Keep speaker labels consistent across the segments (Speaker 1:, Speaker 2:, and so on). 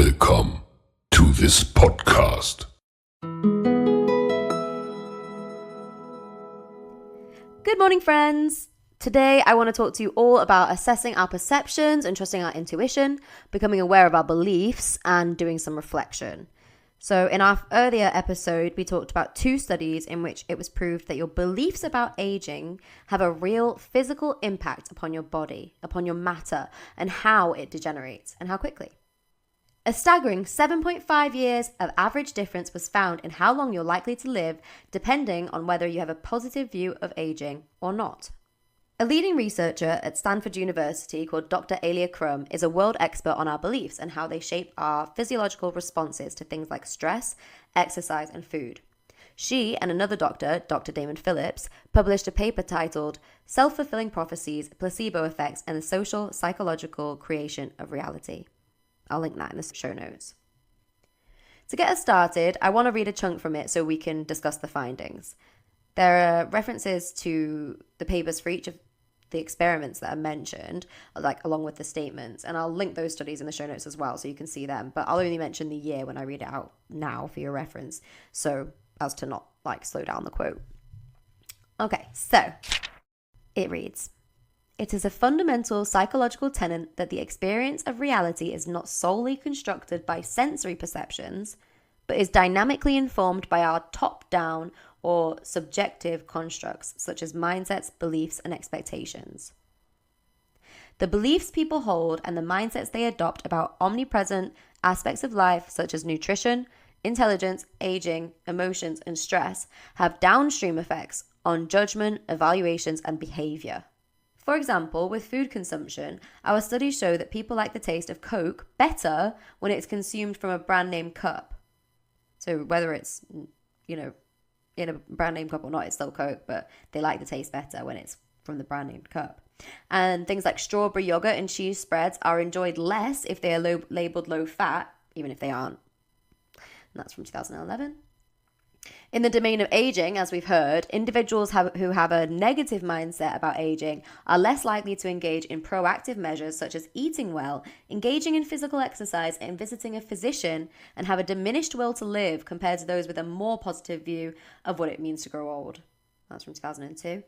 Speaker 1: Welcome to this podcast.
Speaker 2: Good morning, friends. Today, I want to talk to you all about assessing our perceptions and trusting our intuition, becoming aware of our beliefs, and doing some reflection. So in our earlier episode, we talked about 2 studies in which it was proved that your beliefs about aging have a real physical impact upon your body, upon your matter, and how it degenerates and how quickly. A staggering 7.5 years of average difference was found in how long you're likely to live, depending on whether you have a positive view of aging or not. A leading researcher at Stanford University called Dr. Alia Crum is a world expert on our beliefs and how they shape our physiological responses to things like stress, exercise, and food. She and another doctor, Dr. Damon Phillips, published a paper titled Self-Fulfilling Prophecies, Placebo Effects, and the Social Psychological Creation of Reality. I'll link that in the show notes. To get us started, I want to read a chunk from it so we can discuss the findings. There are references to the papers for each of the experiments that are mentioned, like along with the statements, and I'll link those studies in the show notes as well so you can see them, but I'll only mention the year when I read it out now for your reference, so as to not slow down the quote. Okay, so it reads, "It is a fundamental psychological tenet that the experience of reality is not solely constructed by sensory perceptions, but is dynamically informed by our top-down or subjective constructs, such as mindsets, beliefs, and expectations. The beliefs people hold and the mindsets they adopt about omnipresent aspects of life, such as nutrition, intelligence, aging, emotions, and stress, have downstream effects on judgment, evaluations, and behavior. For example, with food consumption, our studies show that people like the taste of Coke better when it's consumed from a brand name cup. So whether it's, in a brand name cup or not, it's still Coke, but they like the taste better when it's from the brand name cup. And things like strawberry yogurt and cheese spreads are enjoyed less if they are labeled low fat, even if they aren't. And that's from 2011. In the domain of aging, as we've heard, individuals who have a negative mindset about aging are less likely to engage in proactive measures such as eating well, engaging in physical exercise, and visiting a physician, and have a diminished will to live compared to those with a more positive view of what it means to grow old. That's from 2002.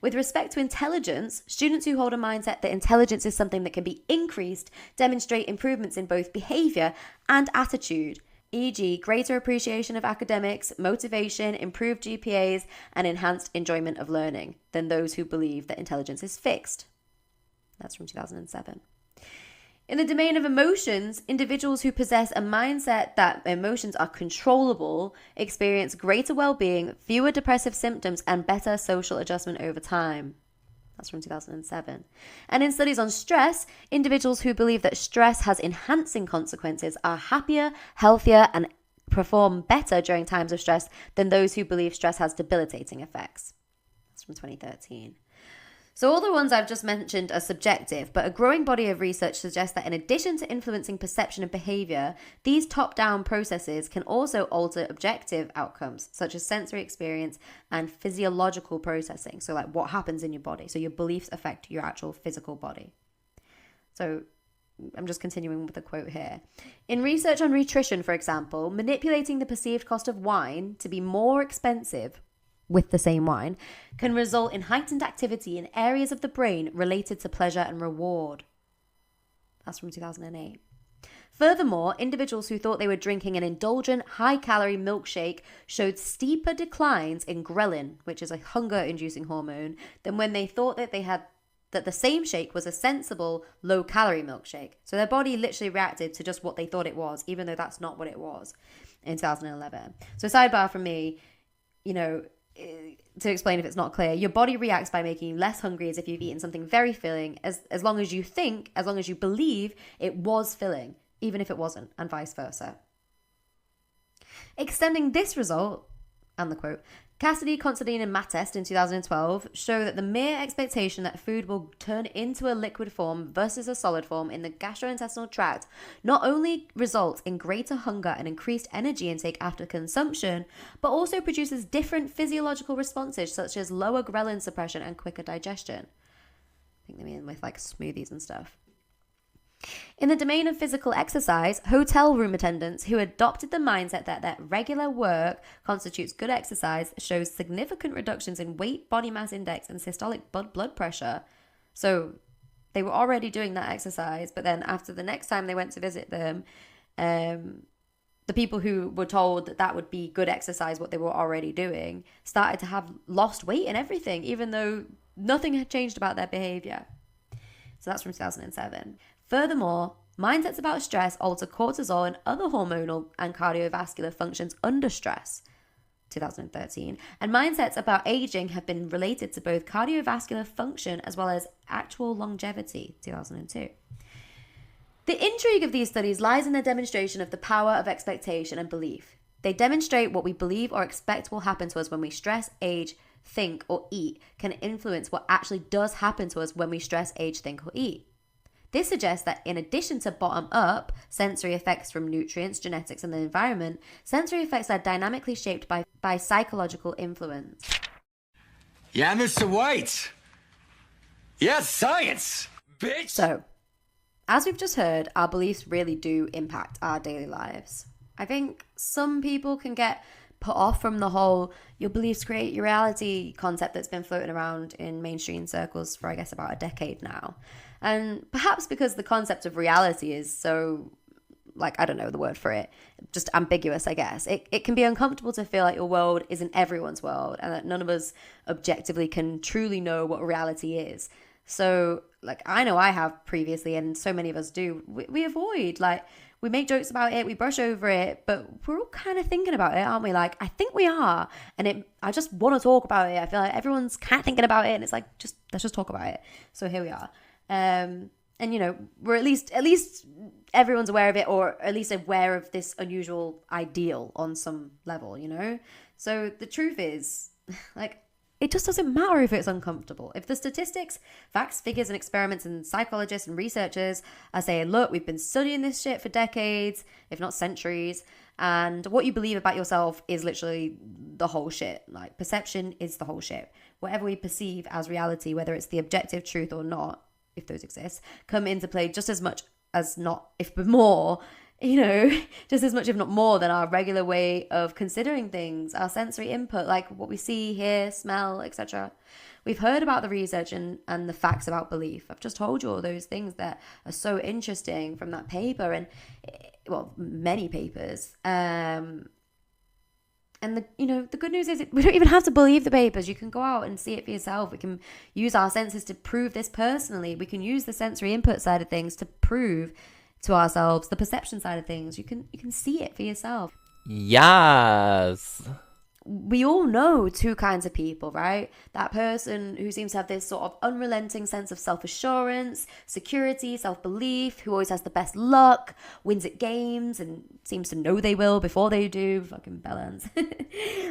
Speaker 2: With respect to intelligence, students who hold a mindset that intelligence is something that can be increased demonstrate improvements in both behavior and attitude, e.g. greater appreciation of academics, motivation, improved GPAs, and enhanced enjoyment of learning than those who believe that intelligence is fixed. That's from 2007. In the domain of emotions, individuals who possess a mindset that emotions are controllable experience greater well-being, fewer depressive symptoms, and better social adjustment over time. That's from 2007. And in studies on stress, individuals who believe that stress has enhancing consequences are happier, healthier, and perform better during times of stress than those who believe stress has debilitating effects. That's from 2013. So all the ones I've just mentioned are subjective, but a growing body of research suggests that in addition to influencing perception and behavior, these top-down processes can also alter objective outcomes, such as sensory experience and physiological processing. So like what happens in your body. So your beliefs affect your actual physical body. So I'm just continuing with the quote here. In research on nutrition, for example, manipulating the perceived cost of wine to be more expensive with the same wine can result in heightened activity in areas of the brain related to pleasure and reward. That's from 2008. Furthermore, individuals who thought they were drinking an indulgent, high-calorie milkshake showed steeper declines in ghrelin, which is a hunger-inducing hormone, than when they thought that the same shake was a sensible, low-calorie milkshake. So their body literally reacted to just what they thought it was, even though that's not what it was in 2011. So sidebar from me, to explain if it's not clear, your body reacts by making you less hungry as if you've eaten something very filling, as long as you believe it was filling, even if it wasn't, and vice versa. Extending this result, and the quote, Cassidy, Considine, and Mattest in 2012 show that the mere expectation that food will turn into a liquid form versus a solid form in the gastrointestinal tract not only results in greater hunger and increased energy intake after consumption, but also produces different physiological responses such as lower ghrelin suppression and quicker digestion. I think they mean with like smoothies and stuff. In the domain of physical exercise, hotel room attendants who adopted the mindset that regular work constitutes good exercise shows significant reductions in weight, body mass index, and systolic blood pressure. So they were already doing that exercise, but then after the next time they went to visit them, the people who were told that that would be good exercise, what they were already doing, started to have lost weight and everything, even though nothing had changed about their behavior. So that's from 2007. Furthermore, mindsets about stress alter cortisol and other hormonal and cardiovascular functions under stress, 2013. And mindsets about aging have been related to both cardiovascular function as well as actual longevity, 2002. The intrigue of these studies lies in their demonstration of the power of expectation and belief. They demonstrate what we believe or expect will happen to us when we stress, age, think, or eat can influence what actually does happen to us when we stress, age, think, or eat. This suggests that in addition to bottom-up sensory effects from nutrients, genetics, and the environment, sensory effects are dynamically shaped by psychological influence.
Speaker 3: Yeah, Mr. White. Yes, science, bitch.
Speaker 2: So, as we've just heard, our beliefs really do impact our daily lives. I think some people can get put off from the whole your beliefs create your reality concept that's been floating around in mainstream circles for, I guess, about a decade now. And perhaps because the concept of reality is so, I don't know the word for it, just ambiguous, I guess. It can be uncomfortable to feel like your world isn't everyone's world and that none of us objectively can truly know what reality is. So, I know I have previously, and so many of us do, we avoid, we make jokes about it, we brush over it, but we're all kind of thinking about it, aren't we? I think we are, and I just want to talk about it. I feel like everyone's kind of thinking about it, and it's let's just talk about it. So here we are. And we're at least everyone's aware of it, or at least aware of this unusual ideal on some level, So the truth is, it just doesn't matter if it's uncomfortable. If the statistics, facts, figures, and experiments and psychologists and researchers are saying, look, we've been studying this shit for decades, if not centuries, and what you believe about yourself is literally the whole shit. Perception is the whole shit. Whatever we perceive as reality, whether it's the objective truth or not, if those exist, come into play just as much as not, if more, just as much, if not more, than our regular way of considering things, our sensory input, what we see, hear, smell, etc. We've heard about the research and the facts about belief. I've just told you all those things that are so interesting from that paper and, many papers. And the good news is we don't even have to believe the papers. You can go out and see it for yourself. We can use our senses to prove this personally. We can use the sensory input side of things to prove to ourselves the perception side of things. You can see it for yourself.
Speaker 4: Yes.
Speaker 2: We all know two kinds of people, right? That person who seems to have this sort of unrelenting sense of self-assurance, security, self-belief, who always has the best luck, wins at games, and seems to know they will before they do. Fucking bellends.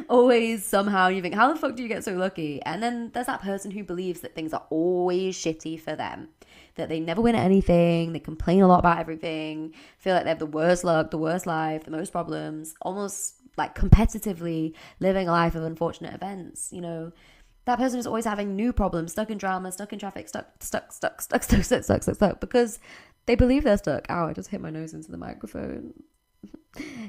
Speaker 2: Always somehow you think, how the fuck do you get so lucky? And then there's that person who believes that things are always shitty for them, that they never win at anything, they complain a lot about everything, feel like they have the worst luck, the worst life, the most problems, almost competitively living a life of unfortunate events. That person is always having new problems, stuck in drama, stuck in traffic, stuck, because they believe they're stuck. Ow, I just hit my nose into the microphone.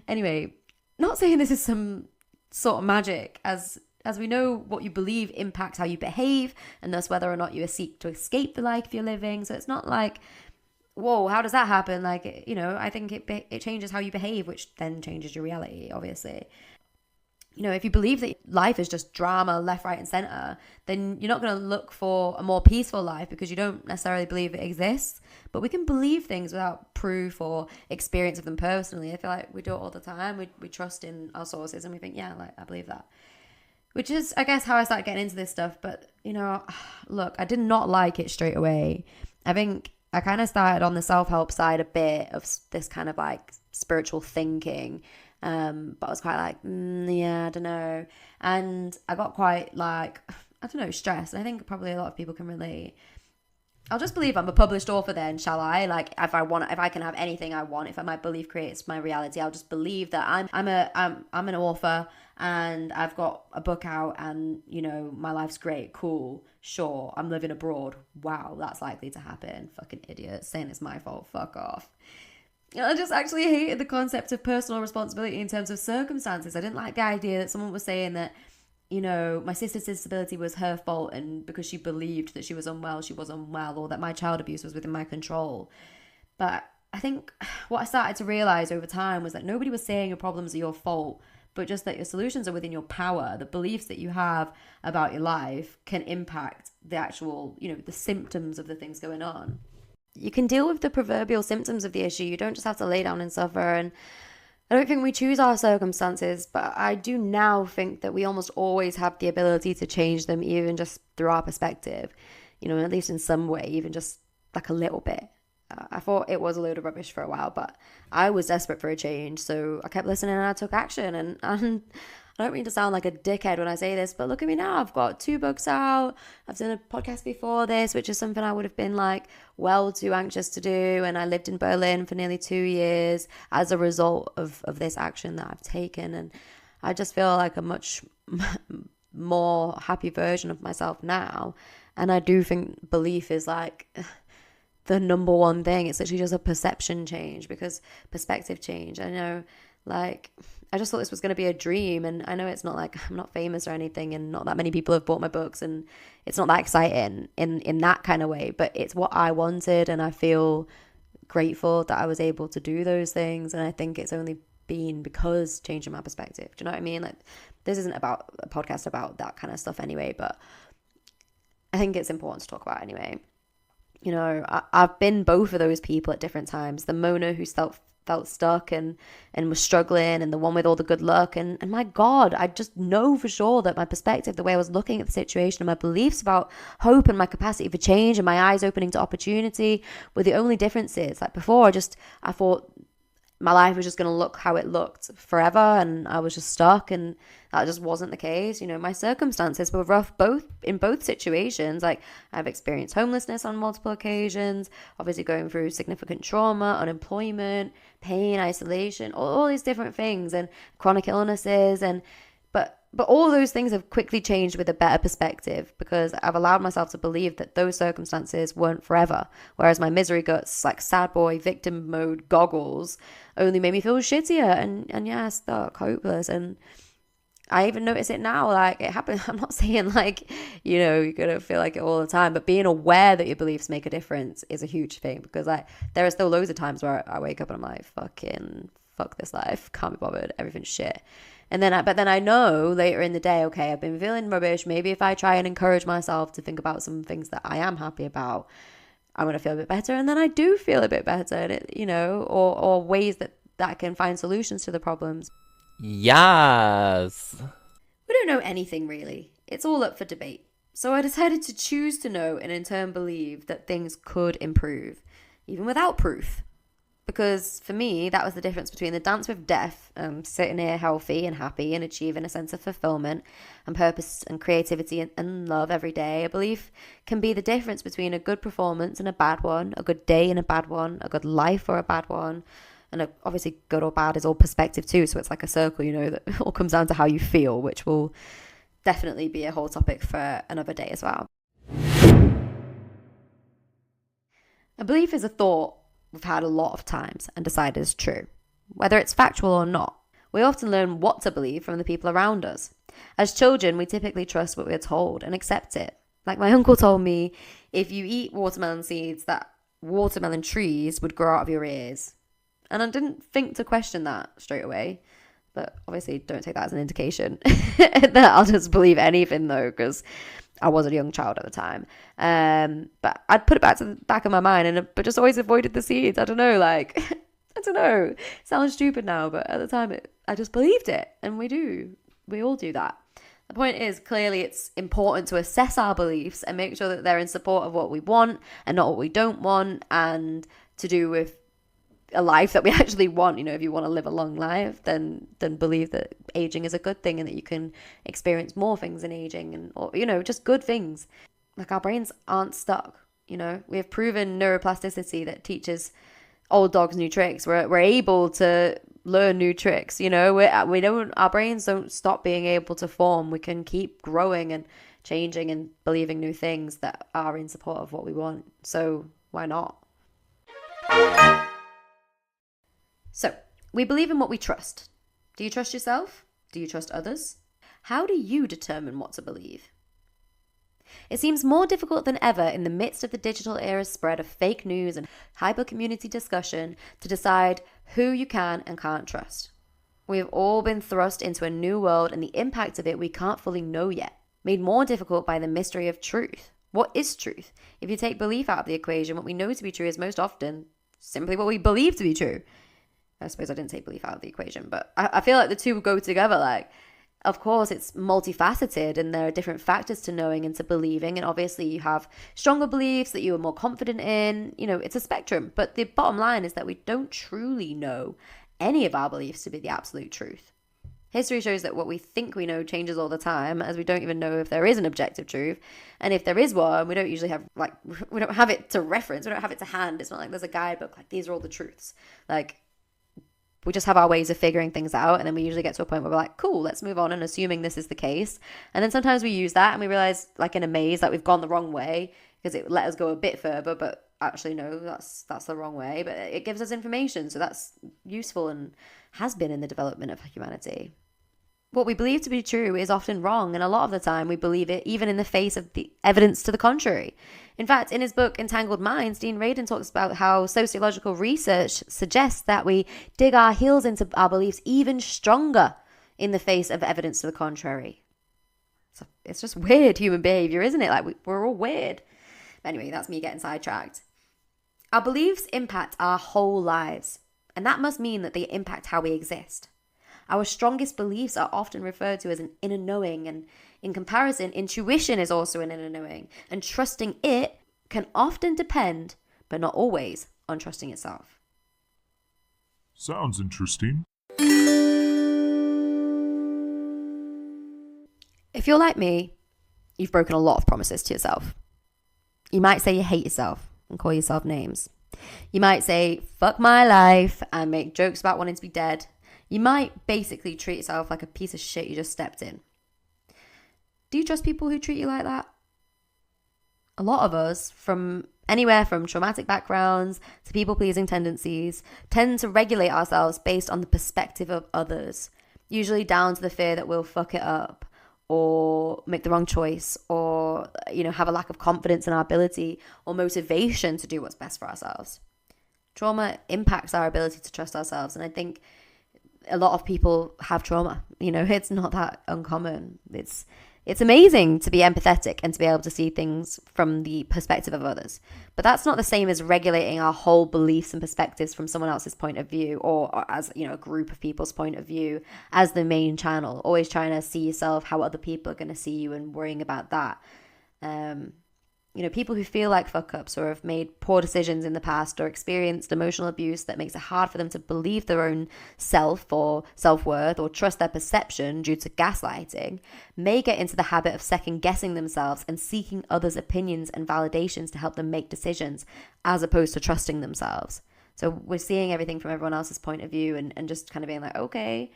Speaker 2: Anyway, not saying this is some sort of magic, as we know what you believe impacts how you behave, and thus whether or not you seek to escape the life you're living. So it's not whoa, how does that happen? I think it changes how you behave, which then changes your reality, obviously. If you believe that life is just drama left, right, and center, then you're not going to look for a more peaceful life because you don't necessarily believe it exists. But we can believe things without proof or experience of them personally. I feel like we do it all the time. We trust in our sources and we think, yeah, I believe that. Which is, I guess, how I started getting into this stuff. But, look, I did not like it straight away. I think I kind of started on the self-help side a bit of this kind of spiritual thinking. But I was quite yeah, I don't know. And I got quite stressed. And I think probably a lot of people can relate. I'll just believe I'm a published author then, shall I? Like, if I can have anything I want, if my belief creates my reality, I'll just believe that I'm an author and I've got a book out and, you know, my life's great, cool, sure, I'm living abroad. Wow, that's likely to happen. Fucking idiot, saying it's my fault, fuck off. I just actually hated the concept of personal responsibility in terms of circumstances. I didn't like the idea that someone was saying that, you know, my sister's disability was her fault and because she believed that she was unwell, or that my child abuse was within my control. But I think what I started to realize over time was that nobody was saying your problems are your fault, but just that your solutions are within your power. The beliefs that you have about your life can impact the actual, you know, the symptoms of the things going on. You can deal with the proverbial symptoms of the issue. You don't just have to lay down and suffer. And I don't think we choose our circumstances, but I do now think that we almost always have the ability to change them, even just through our perspective, you know, at least in some way, even just like a little bit. I thought it was a load of rubbish for a while, but I was desperate for a change, so I kept listening and I took action. And I don't mean to sound like a dickhead when I say this, but look at me now. I've got 2 books out. I've done a podcast before this, which is something I would have been like well too anxious to do. And I lived in Berlin for nearly 2 years as a result of this action that I've taken. And I just feel like a much more happy version of myself now. And I do think belief is like the number one thing. It's literally just a perception change, because perspective change. I know, like, I just thought this was going to be a dream, and I know it's not like I'm not famous or anything, and not that many people have bought my books, and it's not that exciting in that kind of way, but it's what I wanted, and I feel grateful that I was able to do those things. And I think it's only been because changing my perspective. Do you know what I mean? Like, this isn't about a podcast about that kind of stuff anyway, but I think it's important to talk about anyway. You know, I've been both of those people at different times. The Mona who felt stuck and was struggling, and the one with all the good luck. And my God, I just know for sure that my perspective, the way I was looking at the situation, and my beliefs about hope and my capacity for change and my eyes opening to opportunity were the only differences. Like before, I thought my life was just going to look how it looked forever, and I was just stuck, and that just wasn't the case. You know, my circumstances were rough in both situations. Like, I've experienced homelessness on multiple occasions, obviously going through significant trauma, unemployment, pain, isolation, all these different things, and chronic illnesses, and but all those things have quickly changed with a better perspective, because I've allowed myself to believe that those circumstances weren't forever. Whereas my misery guts, like sad boy, victim mode goggles, only made me feel shittier and yeah, stuck, hopeless. And I even notice it now, like it happened. I'm not saying like, you know, you're going to feel like it all the time, but being aware that your beliefs make a difference is a huge thing, because like there are still loads of times where I wake up and I'm like, fuck this life, can't be bothered, everything's shit. But then I know later in the day, okay, I've been feeling rubbish. Maybe if I try and encourage myself to think about some things that I am happy about, I'm going to feel a bit better. And then I do feel a bit better, and it, you know, or ways that I can find solutions to the problems.
Speaker 4: Yes.
Speaker 2: We don't know anything really. It's all up for debate. So I decided to choose to know and in turn believe that things could improve, even without proof. Because for me, that was the difference between the dance with death, sitting here healthy and happy and achieving a sense of fulfillment and purpose and creativity and love every day. A belief can be the difference between a good performance and a bad one, a good day and a bad one, a good life or a bad one. And obviously good or bad is all perspective too. So it's like a circle, you know, that all comes down to how you feel, which will definitely be a whole topic for another day as well. A belief is a thought we've had a lot of times and decided is true, whether it's factual or not. We often learn what to believe from the people around us. As children, we typically trust what we're told and accept it. Like my uncle told me, if you eat watermelon seeds, that watermelon trees would grow out of your ears. And I didn't think to question that straight away. But obviously don't take that as an indication that I'll just believe anything though, because I was a young child at the time. But I'd put it back to the back of my mind, but just always avoided the seeds. I don't know, like, I don't know. It sounds stupid now, but at the time, I just believed it. And we all do that. The point is, clearly it's important to assess our beliefs and make sure that they're in support of what we want and not what we don't want, and to do with a life that we actually want. You know, if you want to live a long life, then believe that aging is a good thing and that you can experience more things in aging, and, or, you know, just good things. Like, our brains aren't stuck. You know, we have proven neuroplasticity that teaches old dogs new tricks. We're able to learn new tricks. You know, our brains don't stop being able to form. We can keep growing and changing and believing new things that are in support of what we want. So why not? So we believe in what we trust. Do you trust yourself? Do you trust others? How do you determine what to believe? It seems more difficult than ever in the midst of the digital era's spread of fake news and hyper-community discussion to decide who you can and can't trust. We have all been thrust into a new world, and the impact of it we can't fully know yet, made more difficult by the mystery of truth. What is truth? If you take belief out of the equation, what we know to be true is most often simply what we believe to be true. I suppose I didn't take belief out of the equation, but I feel like the two go together. Like, of course, it's multifaceted and there are different factors to knowing and to believing. And obviously you have stronger beliefs that you are more confident in. You know, it's a spectrum. But the bottom line is that we don't truly know any of our beliefs to be the absolute truth. History shows that what we think we know changes all the time, as we don't even know if there is an objective truth. And if there is one, we don't usually have, like, we don't have it to reference. We don't have it to hand. It's not like there's a guidebook, like, these are all the truths. Like, we just have our ways of figuring things out, and then we usually get to a point where we're like, cool, let's move on, and assuming this is the case. And then sometimes we use that and we realize, like in a maze, that we've gone the wrong way because it let us go a bit further, but actually no, that's the wrong way. But it gives us information, so that's useful and has been in the development of humanity. What we believe to be true is often wrong, and a lot of the time we believe it even in the face of the evidence to the contrary. In fact, in his book Entangled Minds, Dean Radin talks about how sociological research suggests that we dig our heels into our beliefs even stronger in the face of evidence to the contrary. So it's just weird human behavior, isn't it? Like, we're all weird. But anyway, that's me getting sidetracked. Our beliefs impact our whole lives, and that must mean that they impact how we exist. Our strongest beliefs are often referred to as an inner knowing, and in comparison, intuition is also an inner knowing, and trusting it can often depend, but not always, on trusting itself.
Speaker 1: Sounds interesting.
Speaker 2: If you're like me, you've broken a lot of promises to yourself. You might say you hate yourself and call yourself names. You might say, fuck my life, and make jokes about wanting to be dead. You might basically treat yourself like a piece of shit you just stepped in. Do you trust people who treat you like that? A lot of us, from anywhere from traumatic backgrounds to people-pleasing tendencies, tend to regulate ourselves based on the perspective of others, usually down to the fear that we'll fuck it up or make the wrong choice or, have a lack of confidence in our ability or motivation to do what's best for ourselves. Trauma impacts our ability to trust ourselves, and I think a lot of people have trauma. It's not that uncommon. It's amazing to be empathetic and to be able to see things from the perspective of others. But that's not the same as regulating our whole beliefs and perspectives from someone else's point of view or as, a group of people's point of view as the main channel. Always trying to see yourself, how other people are going to see you, and worrying about that. People who feel like fuck ups or have made poor decisions in the past or experienced emotional abuse that makes it hard for them to believe their own self or self-worth or trust their perception due to gaslighting may get into the habit of second guessing themselves and seeking others' opinions and validations to help them make decisions as opposed to trusting themselves. So we're seeing everything from everyone else's point of view and just kind of being like, okay,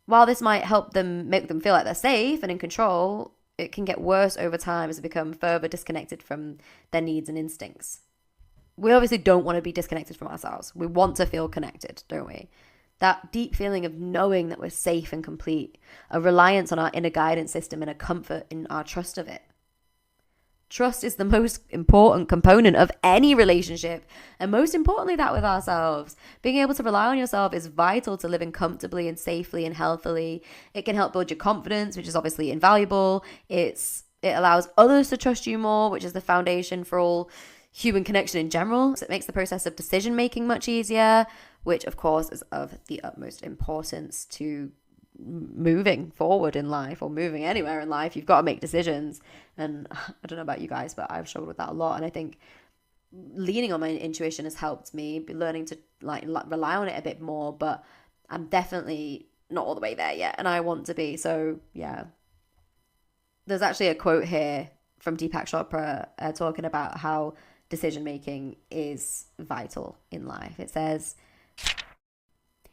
Speaker 2: while this might help them, make them feel like they're safe and in control, it can get worse over time as they become further disconnected from their needs and instincts. We obviously don't want to be disconnected from ourselves. We want to feel connected, don't we? That deep feeling of knowing that we're safe and complete, a reliance on our inner guidance system and a comfort in our trust of it. Trust is the most important component of any relationship, and most importantly, that with ourselves. Being able to rely on yourself is vital to living comfortably and safely and healthily. It can help build your confidence, which is obviously invaluable. It allows others to trust you more, which is the foundation for all human connection in general. So it makes the process of decision making much easier, which of course is of the utmost importance to moving forward in life or moving anywhere in life. You've got to make decisions, and I don't know about you guys, but I've struggled with that a lot, and I think leaning on my intuition has helped me learning to like rely on it a bit more, but I'm definitely not all the way there yet, and I want to be. So yeah, there's actually a quote here from Deepak Chopra talking about how decision making is vital in life. It says,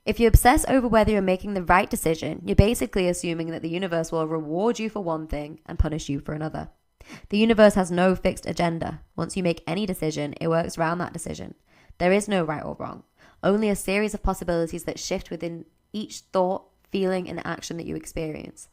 Speaker 2: if you obsess over whether you're making the right decision, you're basically assuming that the universe will reward you for one thing and punish you for another. The universe has no fixed agenda. Once you make any decision, it works around that decision. There is no right or wrong, only a series of possibilities that shift within each thought, feeling, and action that you experience.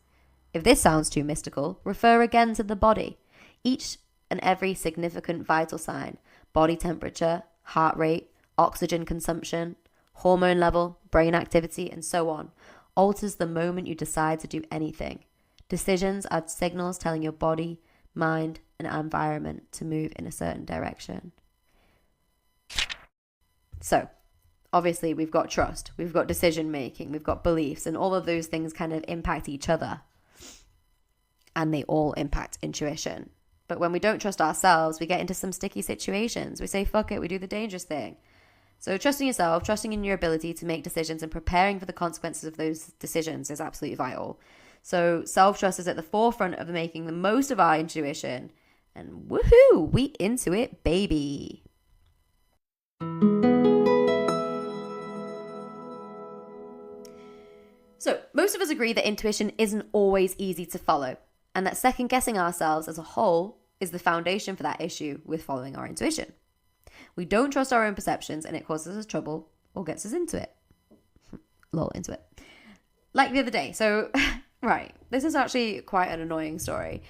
Speaker 2: If this sounds too mystical, refer again to the body. Each and every significant vital sign, body temperature, heart rate, oxygen consumption, hormone level, brain activity, and so on, alters the moment you decide to do anything. Decisions are signals telling your body, mind, and environment to move in a certain direction. So, obviously, we've got trust, we've got decision making, we've got beliefs, and all of those things kind of impact each other. And they all impact intuition. But when we don't trust ourselves, we get into some sticky situations. We say, fuck it, we do the dangerous thing. So trusting yourself, trusting in your ability to make decisions and preparing for the consequences of those decisions is absolutely vital. So self-trust is at the forefront of making the most of our intuition. And woohoo, we into it, baby. So most of us agree that intuition isn't always easy to follow, and that second-guessing ourselves as a whole is the foundation for that issue with following our intuition. We don't trust our own perceptions, and it causes us trouble or gets us into it. Lol, into it. Like the other day. So, right, this is actually quite an annoying story.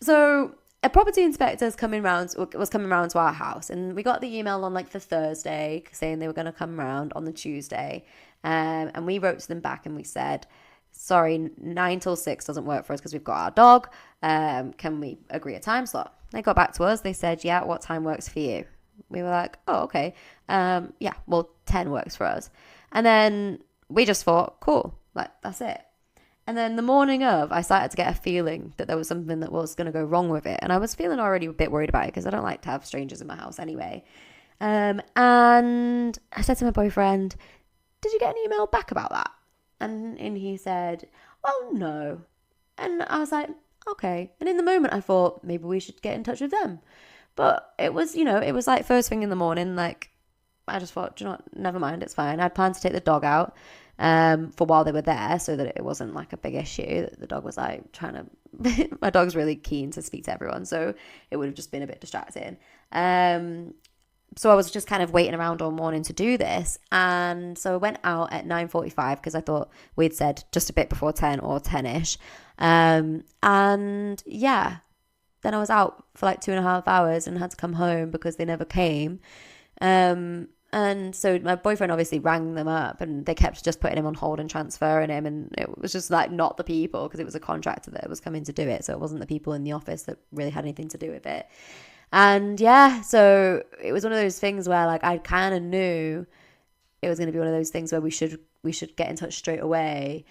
Speaker 2: So, a property inspector was coming around to our house, and we got the email on like the Thursday saying they were going to come around on the Tuesday. And we wrote to them back and we said, sorry, 9 till 6 doesn't work for us because we've got our dog. Can we agree a time slot? They got back to us. They said, yeah, what time works for you? We were like, oh, okay. Yeah, well, 10 works for us. And then we just thought, cool, like, that's it. And then the morning of, I started to get a feeling that there was something that was going to go wrong with it. And I was feeling already a bit worried about it because I don't like to have strangers in my house anyway. And I said to my boyfriend, did you get an email back about that? And he said, well, no. And I was like, okay. And in the moment I thought maybe we should get in touch with them. But it was, it was like first thing in the morning. Like, I just thought, never mind, it's fine. I'd planned to take the dog out for while they were there so that it wasn't like a big issue. The dog was like trying to, my dog's really keen to speak to everyone. So it would have just been a bit distracting. So I was just kind of waiting around all morning to do this. And so I went out at 9:45 because I thought we'd said just a bit before 10 or 10ish. And yeah, then I was out for like 2.5 hours and had to come home because they never came. And so my boyfriend obviously rang them up and they kept just putting him on hold and transferring him. And it was just like not the people, because it was a contractor that was coming to do it. So it wasn't the people in the office that really had anything to do with it. And yeah, so it was one of those things where like I kind of knew it was going to be one of those things where we should get in touch straight away,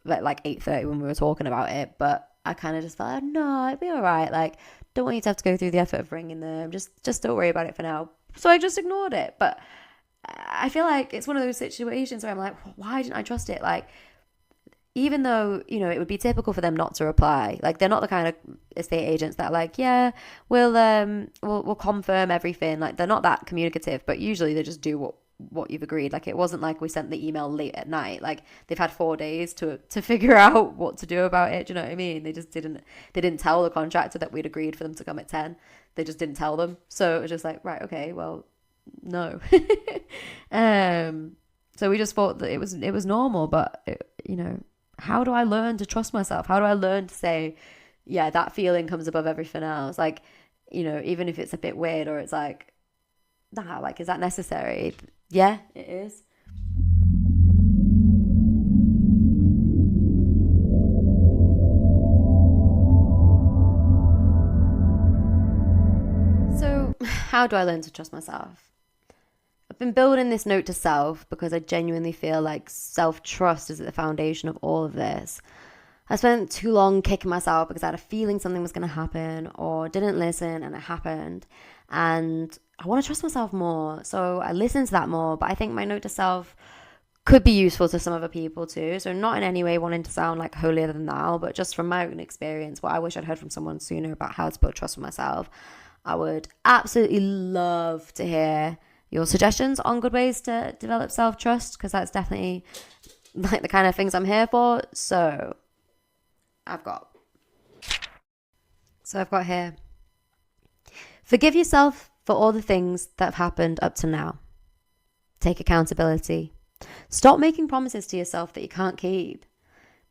Speaker 2: like 8:30 when we were talking about it. But I kind of just felt, no, it'd be all right. Like, don't want you to have to go through the effort of ringing them. Just don't worry about it for now. So I just ignored it. But I feel like it's one of those situations where I'm like, why didn't I trust it? Like, even though, it would be typical for them not to reply. Like, they're not the kind of estate agents that are like, yeah, we'll confirm everything. Like, they're not that communicative, but usually they just do what you've agreed. Like, it wasn't like we sent the email late at night. Like, they've had 4 days to figure out what to do about it. Do you know what I mean? They didn't tell the contractor that we'd agreed for them to come at 10. They just didn't tell them. So it was just like, right, okay, well, no. So we just thought that it was normal, but how do I learn to trust myself? How do I learn to say, yeah, that feeling comes above everything else? Like, even if it's a bit weird or it's like, nah, like, is that necessary? Yeah, it is. So, how do I learn to trust myself? I've been building this note to self because I genuinely feel like self-trust is at the foundation of all of this. I spent too long kicking myself because I had a feeling something was going to happen or didn't listen and it happened. And I want to trust myself more. So I listen to that more. But I think my note to self could be useful to some other people too. So not in any way wanting to sound like holier than thou, but just from my own experience, what I wish I'd heard from someone sooner about how to build trust with myself. I would absolutely love to hear your suggestions on good ways to develop self-trust, because that's definitely like the kind of things I'm here for. So I've got here, forgive yourself for all the things that have happened up to now. Take accountability. Stop making promises to yourself that you can't keep.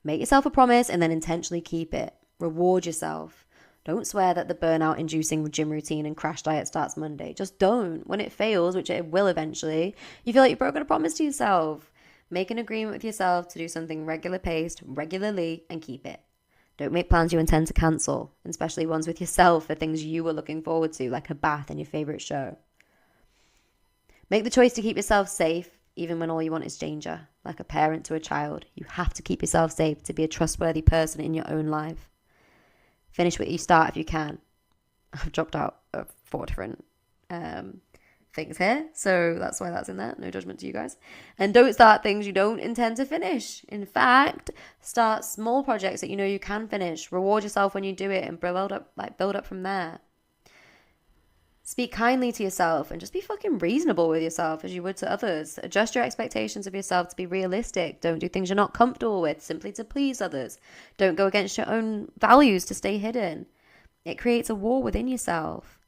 Speaker 2: Make yourself a promise and then intentionally keep it. Reward yourself. Don't swear that the burnout-inducing gym routine and crash diet starts Monday. Just don't. When it fails, which it will eventually, you feel like you've broken a promise to yourself. Make an agreement with yourself to do something regular-paced, regularly, and keep it. Don't make plans you intend to cancel, especially ones with yourself for things you were looking forward to, like a bath and your favourite show. Make the choice to keep yourself safe, even when all you want is danger. Like a parent to a child, you have to keep yourself safe to be a trustworthy person in your own life. Finish what you start if you can. I've dropped out of 4 different things here, so that's why that's in there. No judgment to you guys. And don't start things you don't intend to finish. In fact, start small projects that you know you can finish. Reward yourself when you do it and build up from there. Speak kindly to yourself and just be fucking reasonable with yourself as you would to others. Adjust your expectations of yourself to be realistic. Don't do things you're not comfortable with simply to please others. Don't go against your own values to stay hidden. It creates a war within yourself.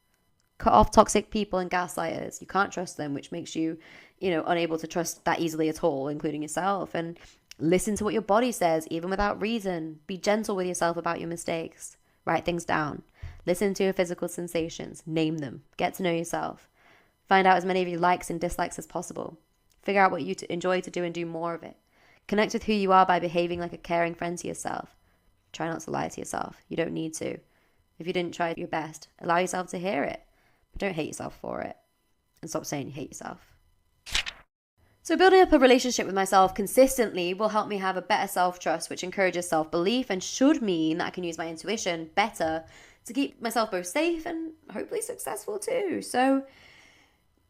Speaker 2: Cut off toxic people and gaslighters. You can't trust them, which makes you, unable to trust that easily at all, including yourself. And listen to what your body says, even without reason. Be gentle with yourself about your mistakes. Write things down. Listen to your physical sensations. Name them. Get to know yourself. Find out as many of your likes and dislikes as possible. Figure out what you enjoy to do and do more of it. Connect with who you are by behaving like a caring friend to yourself. Try not to lie to yourself. You don't need to. If you didn't try your best, allow yourself to hear it. But don't hate yourself for it. And stop saying you hate yourself. So building up a relationship with myself consistently will help me have a better self-trust, which encourages self-belief and should mean that I can use my intuition better to keep myself both safe and hopefully successful too. So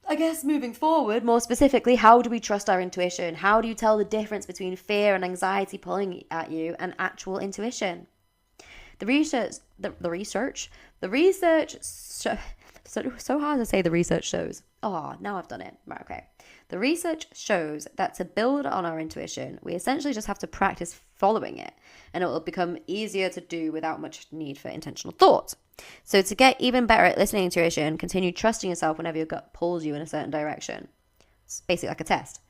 Speaker 2: I guess moving forward, more specifically, how do we trust our intuition? How do you tell the difference between fear and anxiety pulling at you and actual intuition? The research, so hard to say the research shows. Oh, now I've done it. Right, okay. The research shows that to build on our intuition, we essentially just have to practice following it, and it will become easier to do without much need for intentional thought. So to get even better at listening to your intuition, continue trusting yourself whenever your gut pulls you in a certain direction. It's basically like a test.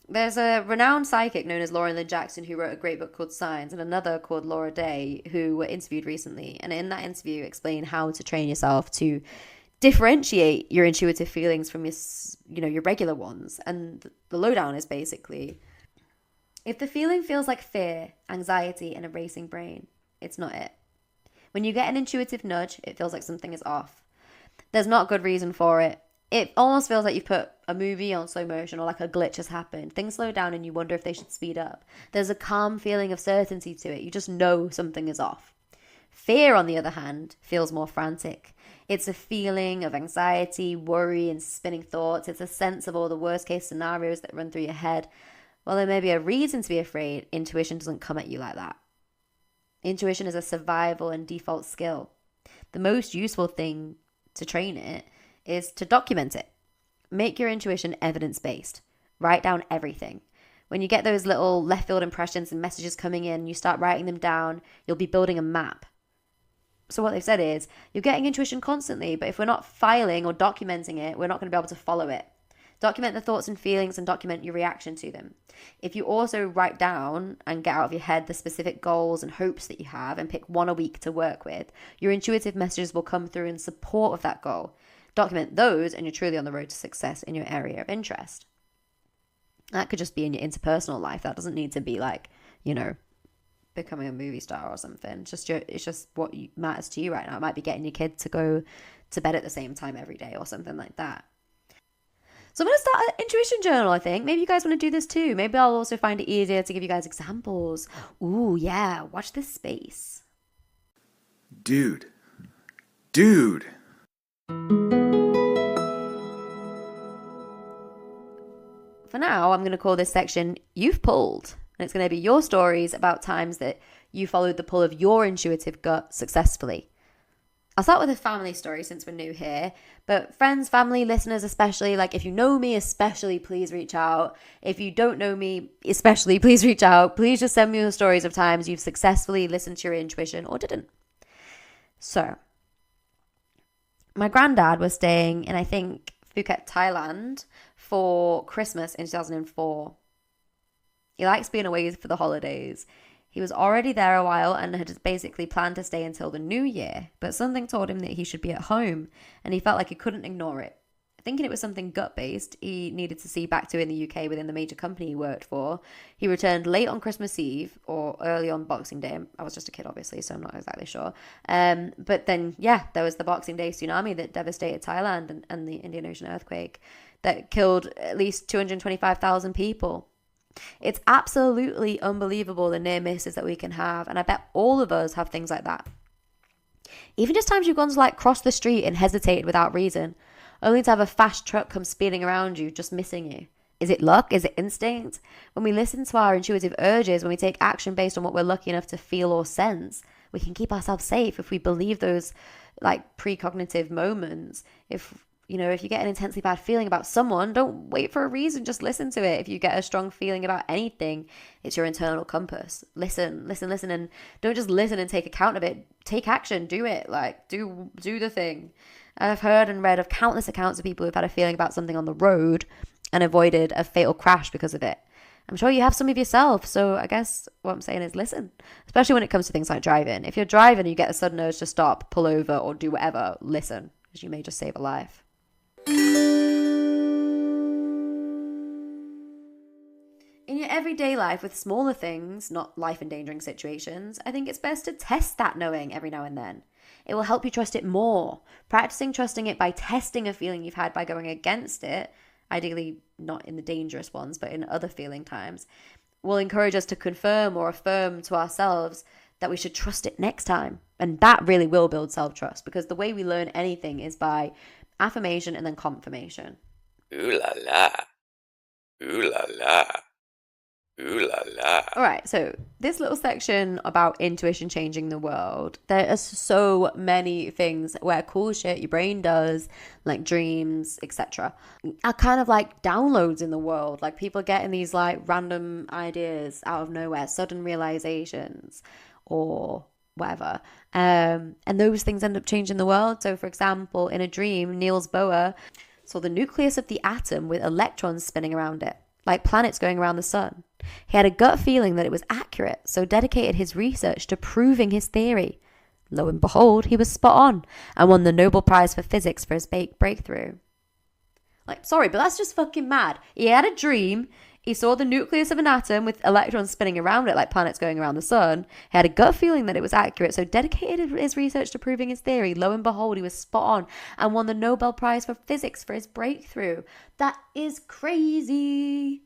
Speaker 2: There's a renowned psychic known as Lauren Lynn Jackson who wrote a great book called Signs, and another called Laura Day, who were interviewed recently. And in that interview, explain how to train yourself to differentiate your intuitive feelings from your regular ones. And the lowdown is basically, if the feeling feels like fear, anxiety, and a racing brain, it's not it. When you get an intuitive nudge, it feels like something is off. There's not good reason for it. It almost feels like you've put a movie on slow motion or like a glitch has happened. Things slow down and you wonder if they should speed up. There's a calm feeling of certainty to it. You just know something is off. Fear, on the other hand, feels more frantic. It's a feeling of anxiety, worry, and spinning thoughts. It's a sense of all the worst case scenarios that run through your head. While there may be a reason to be afraid, intuition doesn't come at you like that. Intuition is a survival and default skill. The most useful thing to train it is to document it. Make your intuition evidence-based. Write down everything. When you get those little left field impressions and messages coming in, you start writing them down, you'll be building a map. So what they've said is, you're getting intuition constantly, but if we're not filing or documenting it, we're not going to be able to follow it. Document the thoughts and feelings and document your reaction to them. If you also write down and get out of your head the specific goals and hopes that you have and pick one a week to work with, your intuitive messages will come through in support of that goal. Document those and you're truly on the road to success in your area of interest. That could just be in your interpersonal life. That doesn't need to be like, becoming a movie star or something. It's just what matters to you right now. It might be getting your kid to go to bed at the same time every day or something like that. So I'm going to start an intuition journal, I think. Maybe you guys want to do this too. Maybe I'll also find it easier to give you guys examples. Ooh, yeah. Watch this space.
Speaker 5: Dude.
Speaker 2: For now, I'm going to call this section You've Pulled. And it's going to be your stories about times that you followed the pull of your intuitive gut successfully. I'll start with a family story since we're new here. But friends, family, listeners especially, like if you know me especially, please reach out. If you don't know me especially, please reach out. Please just send me your stories of times you've successfully listened to your intuition or didn't. So, my granddad was staying in, I think, Phuket, Thailand for Christmas in 2004. He likes being away for the holidays. He was already there a while and had basically planned to stay until the new year, but something told him that he should be at home, and he felt like he couldn't ignore it. Thinking it was something gut-based he needed to see back to in the UK within the major company he worked for, he returned late on Christmas Eve or early on Boxing Day. I was just a kid, obviously, so I'm not exactly sure. But then, yeah, there was the Boxing Day tsunami that devastated Thailand and the Indian Ocean earthquake that killed at least 225,000 people. It's absolutely unbelievable the near misses that we can have, and I bet all of us have things like that. Even just times you've gone to like cross the street and hesitated without reason, only to have a fast truck come speeding around you, just missing you. Is it luck? Is it instinct? When we listen to our intuitive urges, when we take action based on what we're lucky enough to feel or sense, we can keep ourselves safe if we believe those like precognitive moments. If you get an intensely bad feeling about someone, don't wait for a reason, just listen to it. If you get a strong feeling about anything, it's your internal compass. Listen, and don't just listen and take account of it. Take action, do it, like do the thing. I've heard and read of countless accounts of people who've had a feeling about something on the road and avoided a fatal crash because of it. I'm sure you have some of yourself, so I guess what I'm saying is listen, especially when it comes to things like driving. If you're driving and you get a sudden urge to stop, pull over, or do whatever, listen, because you may just save a life. In your everyday life with smaller things, not life-endangering situations, I think it's best to test that knowing every now and then. It will help you trust it more. Practicing trusting it by testing a feeling you've had by going against it, ideally not in the dangerous ones, but in other feeling times, will encourage us to confirm or affirm to ourselves that we should trust it next time. And that really will build self-trust, because the way we learn anything is by affirmation and then confirmation.
Speaker 4: Ooh la la. Ooh la la. Ooh la la.
Speaker 2: All right, so this little section about intuition changing the world, there are so many things where cool shit your brain does, like dreams, etc., are kind of like downloads in the world. Like people getting these like random ideas out of nowhere, sudden realizations, or whatever. And those things end up changing the world. So for example, in a dream, Niels Bohr saw the nucleus of the atom with electrons spinning around it, like planets going around the sun. He had a gut feeling that it was accurate, so dedicated his research to proving his theory. Lo and behold, he was spot on and won the Nobel Prize for Physics for his breakthrough. Like, sorry, but that's just fucking mad. He had a dream. He saw the nucleus of an atom with electrons spinning around it like planets going around the sun. He had a gut feeling that it was accurate, so dedicated his research to proving his theory. Lo and behold, he was spot on and won the Nobel Prize for Physics for his breakthrough. That is crazy.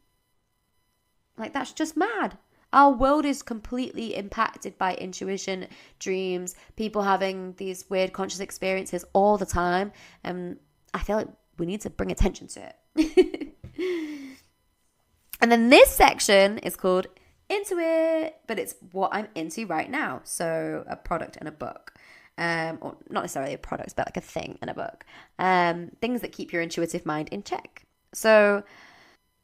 Speaker 2: Like, that's just mad. Our world is completely impacted by intuition, dreams, people having these weird conscious experiences all the time. And I feel like we need to bring attention to it. And then this section is called Intuit, but it's what I'm into right now. So a product and a book. Or not necessarily a product, but like a thing and a book. Things that keep your intuitive mind in check. So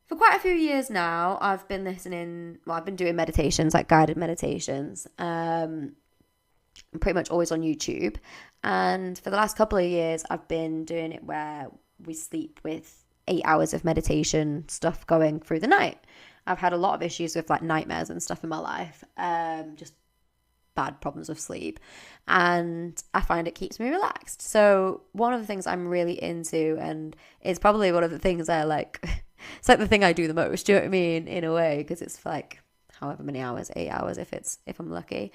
Speaker 2: for quite a few years now, I've been doing meditations, like guided meditations. I'm pretty much always on YouTube. And for the last couple of years, I've been doing it where we sleep with 8 hours of meditation stuff going through the night. I've had a lot of issues with like nightmares and stuff in my life, just bad problems with sleep, and I find it keeps me relaxed. So one of the things I'm really into, and it's probably one of the things I like, it's like the thing I do the most, do you know what I mean, in a way, because it's like however many hours, 8 hours if I'm lucky,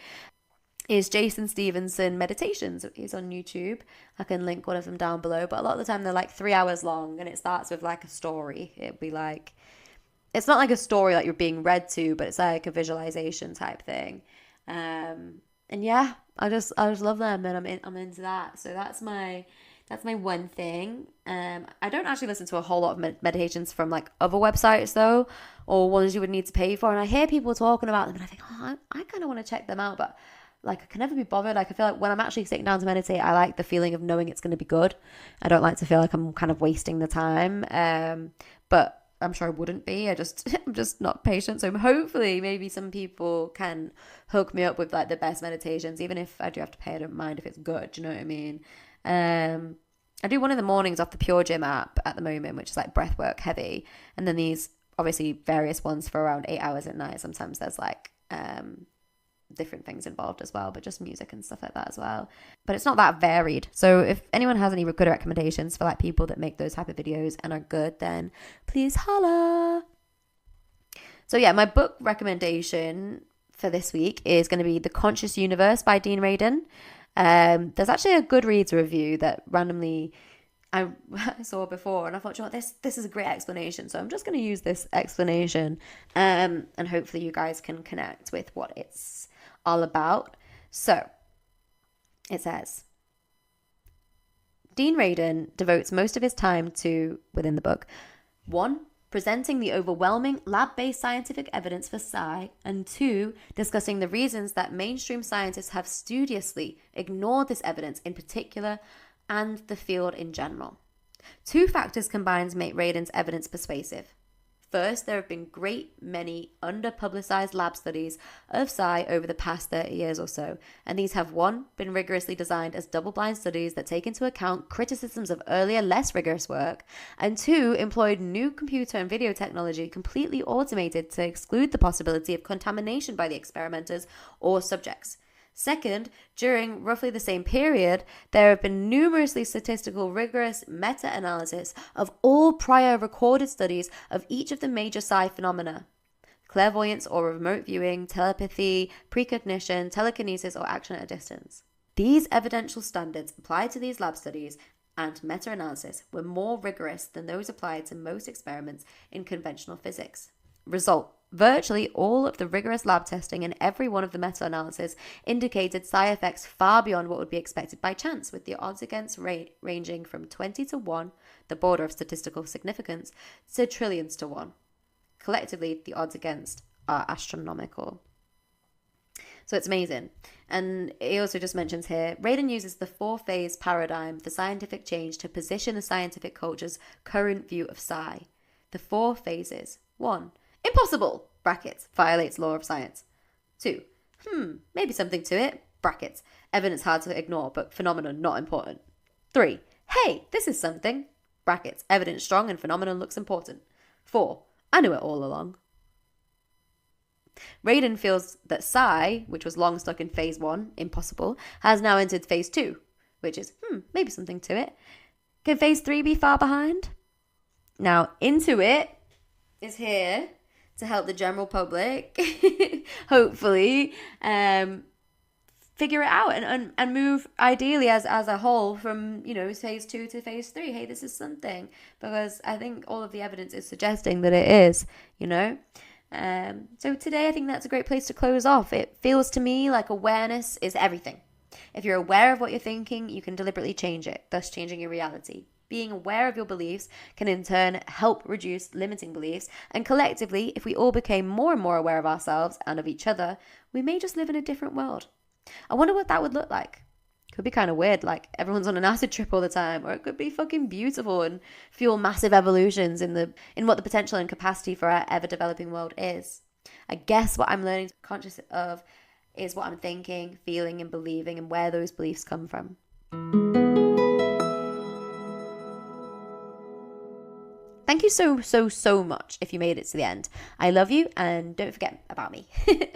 Speaker 2: is Jason Stevenson meditations. He's on YouTube. I can link one of them down below, but a lot of the time they're like 3 hours long, and it starts with like a story. It'd be like, it's not like a story like you're being read to, but it's like a visualization type thing. And yeah, I just love them, and I'm into that. So that's my one thing. I don't actually listen to a whole lot of meditations from like other websites though, or ones you would need to pay for, and I hear people talking about them and I think, I kind of want to check them out, but like I can never be bothered. Like I feel like when I'm actually sitting down to meditate, I like the feeling of knowing it's going to be good. I don't like to feel like I'm kind of wasting the time. But I'm sure I wouldn't be. I'm just not patient. So hopefully maybe some people can hook me up with like the best meditations, even if I do have to pay. I don't mind if it's good. Do you know what I mean? I do one in the mornings off the Pure Gym app at the moment, which is like breath work heavy. And then these obviously various ones for around 8 hours at night. Sometimes there's like different things involved as well, but just music and stuff like that as well. But it's not that varied. So if anyone has any good recommendations for like people that make those type of videos and are good, then please holla. So yeah, my book recommendation for this week is going to be The Conscious Universe by Dean Radin. There's actually a Goodreads review that randomly I saw before, and I thought, you know what, this is a great explanation, so I'm just going to use this explanation, and hopefully you guys can connect with what it's all about. So it says, Dean Radin devotes most of his time to, within the book, 1, presenting the overwhelming lab-based scientific evidence for psi, and 2, discussing the reasons that mainstream scientists have studiously ignored this evidence in particular and the field in general. 2 factors combined to make Radin's evidence persuasive. First, there have been great many under-publicized lab studies of psi over the past 30 years or so, and these have 1, been rigorously designed as double-blind studies that take into account criticisms of earlier, less rigorous work, and 2, employed new computer and video technology completely automated to exclude the possibility of contamination by the experimenters or subjects. Second, during roughly the same period, there have been numerously statistical rigorous meta-analysis of all prior recorded studies of each of the major psi phenomena: clairvoyance or remote viewing, telepathy, precognition, telekinesis, or action at a distance. These evidential standards applied to these lab studies and meta-analysis were more rigorous than those applied to most experiments in conventional physics. Result: virtually all of the rigorous lab testing and every one of the meta-analysis indicated psi effects far beyond what would be expected by chance, with the odds against ranging from 20 to 1, the border of statistical significance, to trillions to 1. Collectively, the odds against are astronomical. So it's amazing. And he also just mentions here, Radin uses the 4-phase paradigm for scientific change to position the scientific culture's current view of psi. The 4 phases. 1. Impossible, brackets, violates law of science. 2. Maybe something to it, brackets, evidence hard to ignore, but phenomenon not important. 3. Hey, this is something, brackets, evidence strong and phenomenon looks important. 4. I knew it all along. Radin feels that psi, which was long stuck in phase 1, impossible, has now entered phase 2, which is, maybe something to it. Can phase 3 be far behind? Now, intuit is here to help the general public, hopefully, figure it out and move ideally as a whole from, phase 2 to phase 3. Hey, this is something, because I think all of the evidence is suggesting that it is, So today I think that's a great place to close off. It feels to me like awareness is everything. If you're aware of what you're thinking, you can deliberately change it, thus changing your reality. Being aware of your beliefs can in turn help reduce limiting beliefs, and collectively, if we all became more and more aware of ourselves and of each other, we may just live in a different world. I wonder what that would look like. Could be kind of weird, like everyone's on an acid trip all the time, or it could be fucking beautiful and fuel massive evolutions in what the potential and capacity for our ever-developing world is. I guess what I'm learning to be conscious of is what I'm thinking, feeling, and believing, and where those beliefs come from. Thank you so much if you made it to the end. I love you, and don't forget about me.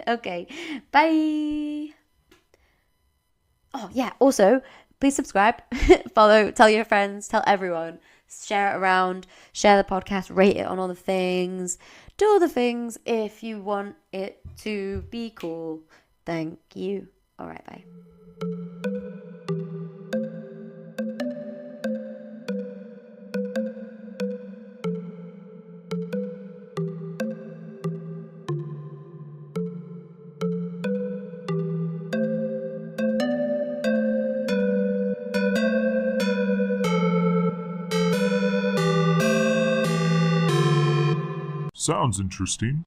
Speaker 2: Okay, bye. Oh, yeah, also, please subscribe, follow, tell your friends, tell everyone, share it around, share the podcast, rate it on all the things, do all the things if you want it to be cool. Thank you. All right, bye.
Speaker 1: Sounds interesting.